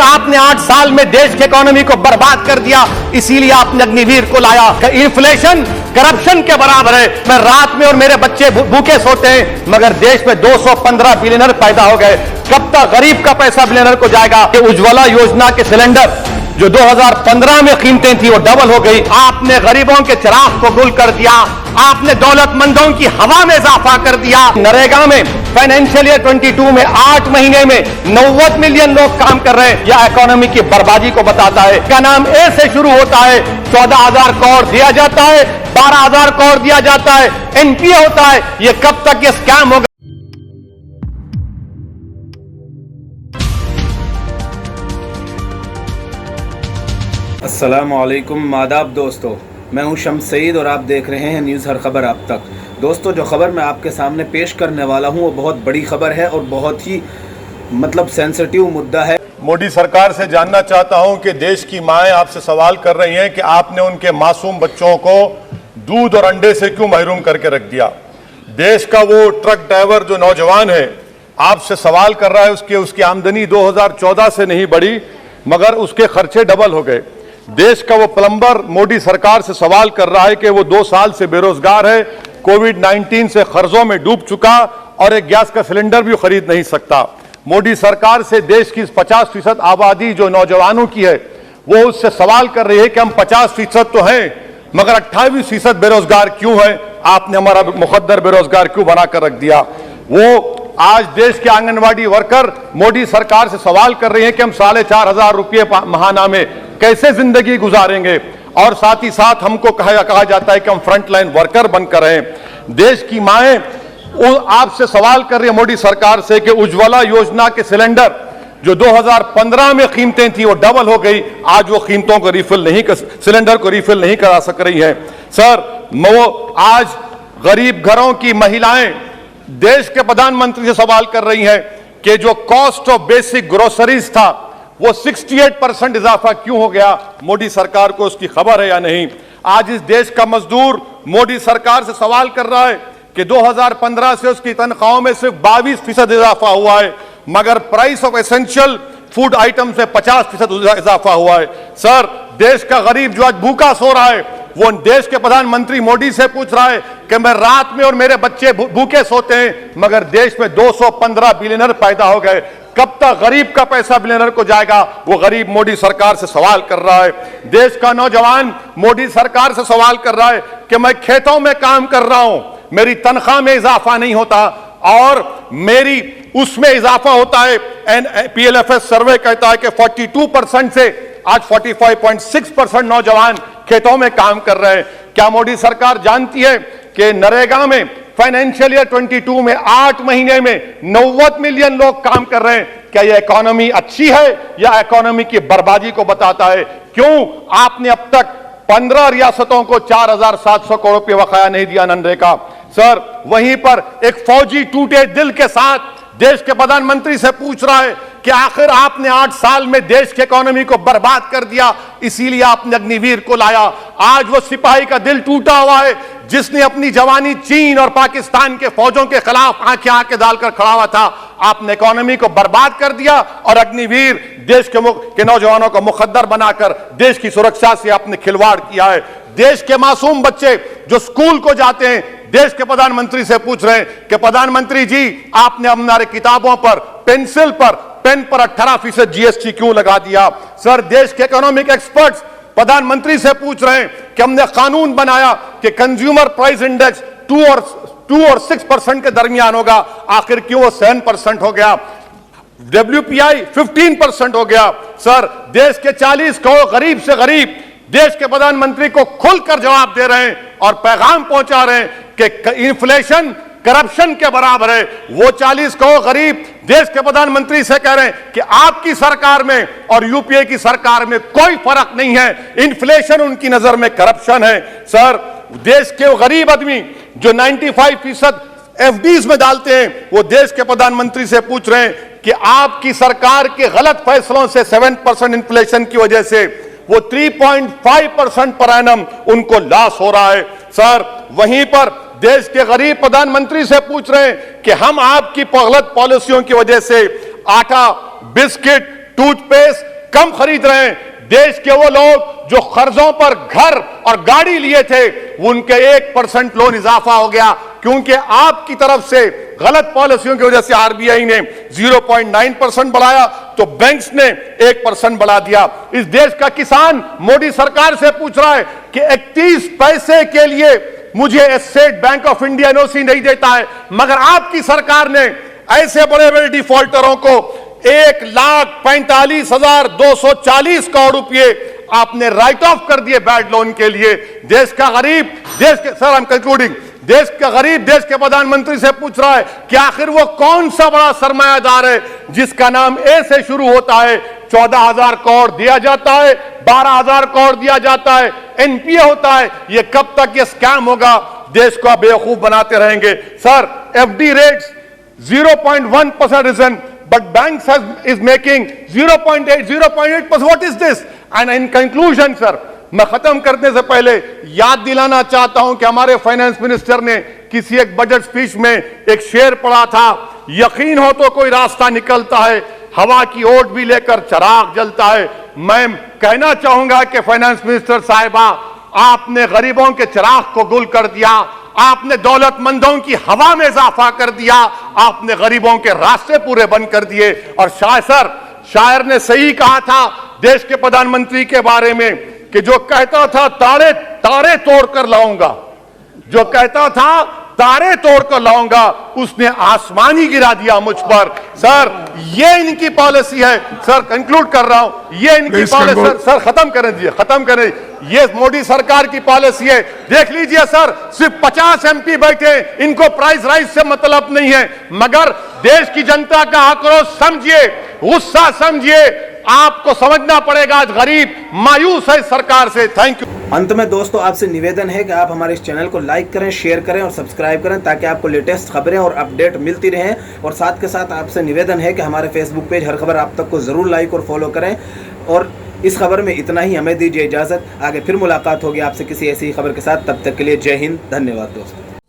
आखिर आपने 8 साल में देश की इकोनॉमी को बर्बाद कर दिया, इसीलिए आपने अग्निवीर को लाया। इन्फ्लेशन करप्शन के बराबर है। मैं रात में और मेरे बच्चे भूखे सोते हैं, मगर देश में 215 बिलियनर पैदा हो गए। कब तक गरीब का पैसा बिलियनर को जाएगा? कि उज्ज्वला योजना के सिलेंडर जो 2015 में कीमतें थी वो डबल हो गई। आपने गरीबों के चिराग को गुल कर दिया, आपने दौलतमंदों की हवा में इजाफा कर दिया। नरेगा में फाइनेंशियल ईयर 22 में 8 महीने में 90 मिलियन लोग काम कर रहे हैं। यह इकोनॉमी की बर्बादी को बताता है। क्या नाम ए से शुरू होता है, 14,000 करोड़ दिया जाता है, 12,000 करोड़ दिया जाता है, एनपीए होता है। ये कब तक ये स्कैम होगा? अस्सलामुअलैकुम, आदाब दोस्तों। मैं हूं शम्स सईद और आप देख रहे हैं न्यूज़ हर खबर आप तक। दोस्तों, जो खबर मैं आपके सामने पेश करने वाला हूं वो बहुत बड़ी खबर है और बहुत ही सेंसिटिव मुद्दा है। मोदी सरकार से जानना चाहता हूं कि देश की माएँ आपसे सवाल कर रही हैं कि आपने उनके मासूम बच्चों को दूध और अंडे से क्यों महरूम करके रख दिया। देश का वो ट्रक ड्राइवर जो नौजवान है आपसे सवाल कर रहा है, उसकी आमदनी 2014 से नहीं बढ़ी मगर उसके खर्चे डबल हो गए। देश का वो प्लम्बर मोदी सरकार से सवाल कर रहा है कि वो 2 साल से बेरोजगार है, कोविड-19 से कर्जों में डूब चुका और एक गैस का सिलेंडर भी खरीद नहीं सकता। मोदी सरकार से देश की 50% आबादी जो नौजवानों की है वो उससे सवाल कर रही है कि हम 50% तो हैं मगर 28% बेरोजगार क्यों है? आपने हमारा मुकद्दर बेरोजगार क्यों बनाकर रख दिया? वो आज देश के आंगनवाड़ी वर्कर मोदी सरकार से सवाल कर रहे हैं कि हम 4,500 रुपये महाना में कैसे जिंदगी गुजारेंगे, और साथ ही साथ हमको कहा जाता है कि हम फ्रंटलाइन वर्कर बनकर रहें। देश की माएँ आपसे सवाल कर रही है मोदी सरकार से कि उज्ज्वला योजना के सिलेंडर जो 2015 में कीमतें थी वो डबल हो गई। आज वो कीमतों को सिलेंडर को रिफिल नहीं करा सक रही है। सर, वो आज गरीब घरों की महिलाएं देश के प्रधानमंत्री से सवाल कर रही हैं कि जो कॉस्ट ऑफ बेसिक ग्रोसरीज था वो 68% इजाफा क्यों हो गया? मोदी सरकार को उसकी खबर है या नहीं? आज इस देश का मजदूर मोदी सरकार से सवाल कर रहा है कि 2015 से उसकी तनख्वाहों में सिर्फ 22% इजाफा हुआ है मगर price of essential food item से 50% इजाफा हुआ है। सर, देश का गरीब जो आज भूखा सो रहा है वो देश के प्रधानमंत्री मोदी से पूछ रहा है कि मैं रात में और मेरे बच्चे भूखे सोते हैं, मगर देश में 215 बिलियनर पैदा हो गए। कब तक गरीब का पैसा बिलियनर को जाएगा? वो गरीब मोदी सरकार से सवाल कर रहा है। देश का नौजवान मोदी सरकार से सवाल कर रहा है कि मैं खेतों में काम कर रहा हूं, मेरी तनख्वाह में इजाफा नहीं होता और मेरी उसमें इजाफा होता है। PLFS सर्वे कहता है कि 42% से आज 45.6% नौजवान खेतों में काम कर रहे हैं। क्या मोदी सरकार जानती है कि नरेगा में फाइनेंशियल ईयर 22 में 8 महीने में 90 मिलियन लोग काम कर रहे हैं? क्या यह इकोनॉमी अच्छी है या इकोनॉमी की बर्बादी को बताता है? क्यों आपने अब तक 15 रियासतों को 4,700 करोड़ रुपये बकाया नहीं दिया नरेगा? सर, वहीं पर एक फौजी टूटे दिल के साथ देश के प्रधानमंत्री से पूछ रहा है कि आखिर आपने 8 साल में देश की इकोनॉमी को बर्बाद कर दिया, इसीलिए आपने अग्निवीर को लाया। आज वो सिपाही का दिल टूटा हुआ है जिसने अपनी जवानी चीन और पाकिस्तान के फौजों के खिलाफ आंखें डालकर खड़ा हुआ था। आपने इकोनॉमी को बर्बाद कर दिया और अग्निवीर देश के नौजवानों को मुकद्दर बनाकर देश की सुरक्षा से आपने खिलवाड़ किया है। देश के मासूम बच्चे जो स्कूल को जाते हैं देश के प्रधानमंत्री से पूछ रहे हैं कि प्रधानमंत्री जी, आपने हमारे किताबों पर, पेंसिल पर, पेन पर 18% GST क्यों लगा दिया? सर, देश के इकोनॉमिक एक्सपर्ट्स प्रधानमंत्री से पूछ रहे हैं कि हमने कानून बनाया कि कंज्यूमर प्राइस इंडेक्स 2 और 6% के दरमियान होगा, आखिर क्यों वो 7% हो गया? WPI 15% हो गया। सर, देश के 40 करोड़ गरीब से गरीब देश के प्रधानमंत्री को खुलकर जवाब दे रहे हैं और पैगाम पहुंचा रहे हैं कि इन्फ्लेशन करप्शन के बराबर है। वो 40 करोड़ गरीब देश के प्रधानमंत्री से कह रहे हैं कि आपकी सरकार में और यूपीए की सरकार में कोई फर्क नहीं है, इन्फ्लेशन उनकी नजर में करप्शन है। सर, देश के गरीब आदमी जो 95% FDs में डालते हैं वो देश के प्रधानमंत्री से पूछ रहे हैं कि आपकी सरकार के गलत फैसलों से 7% इन्फ्लेशन की वजह से वो 3.5% पर एनम उनको लॉस हो रहा है। सर, वहीं पर देश के गरीब प्रधानमंत्री से पूछ रहे हैं कि हम आपकी गलत पॉलिसियों की वजह से आटा, बिस्किट, टूथपेस्ट कम खरीद रहे हैं। देश के वो लोग जो कर्जों पर घर और गाड़ी लिए थे, उनके 1% लोन इजाफा हो गया, क्योंकि आपकी तरफ से गलत पॉलिसियों की वजह से आरबीआई ने 0.9% बढ़ाया तो बैंक्स ने 1% बढ़ा दिया। इस देश का किसान मोदी सरकार से पूछ रहा है कि 31 पैसे के लिए मुझे state bank of India NOC नहीं देता है, मगर आपकी सरकार ने ऐसे बड़े बड़े डिफॉल्टरों को 1,45,240 करोड़ रुपए आपने राइट ऑफ कर दिए बैड लोन के लिए। देश का गरीब, देश के सर आई एम कंक्लूडिंग, देश का गरीब देश के प्रधानमंत्री से पूछ रहा है कि आखिर वो कौन सा बड़ा सरमायादार है जिसका नाम ए से शुरू होता है। 14,000 करोड़ दिया जाता है, 12,000 करोड़ दिया जाता है, एनपीए होता है। ये कब तक ये स्कैम होगा? देश को बेवकूफ बनाते रहेंगे। सर, एफडी रेट्स 0.1% रिजन, but banks is making 0.8%. What is this? And in conclusion, sir, मैं खत्म करने से पहले याद दिलाना चाहता हूं कि हमारे फाइनेंस मिनिस्टर ने किसी एक बजट स्पीच में एक शेर पढ़ा था, यकीन हो तो कोई रास्ता निकलता है, हवा की ओट भी लेकर चिराग जलता है। मैं कहना चाहूंगा कि फाइनेंस मिनिस्टर साहिबा, आपने गरीबों के चिराग को गुल कर दिया, आपने दौलतमंदों की हवा में इजाफा कर दिया, आपने गरीबों के रास्ते पूरे बंद कर दिए। और शायर ने सही कहा था देश के प्रधानमंत्री के बारे में कि जो कहता था तारे तारे तोड़कर लाऊंगा, जो कहता था तारे तोड़कर लाऊंगा, उसने आसमान ही गिरा दिया मुझ पर। सर, ये इनकी पॉलिसी है। सर, कंक्लूड कर रहा हूं, ये इनकी पॉलिसी। सर खत्म करें दीजिए, खत्म करें। ये मोदी सरकार की पॉलिसी है। देख लीजिए सर, सिर्फ 50 एमपी बैठे, इनको प्राइस राइज से मतलब नहीं है, मगर देश की जनता का आक्रोश समझिए, गुस्सा समझिए। आपको समझना पड़ेगा, गरीब मायूस है सरकार से। Thank you. अंत में दोस्तों आपसे निवेदन है कि आप हमारे इस चैनल को लाइक करें, शेयर करें और सब्सक्राइब करें, ताकि आपको लेटेस्ट खबरें और अपडेट मिलती रहें। और साथ के साथ आपसे निवेदन है कि हमारे फेसबुक पेज हर खबर आप तक को ज़रूर लाइक और फॉलो करें। और इस खबर में इतना ही, हमें दीजिए इजाज़त। आगे फिर मुलाकात होगी आपसे किसी ऐसी खबर के साथ। तब तक के लिए जय हिंद, धन्यवाद दोस्तों।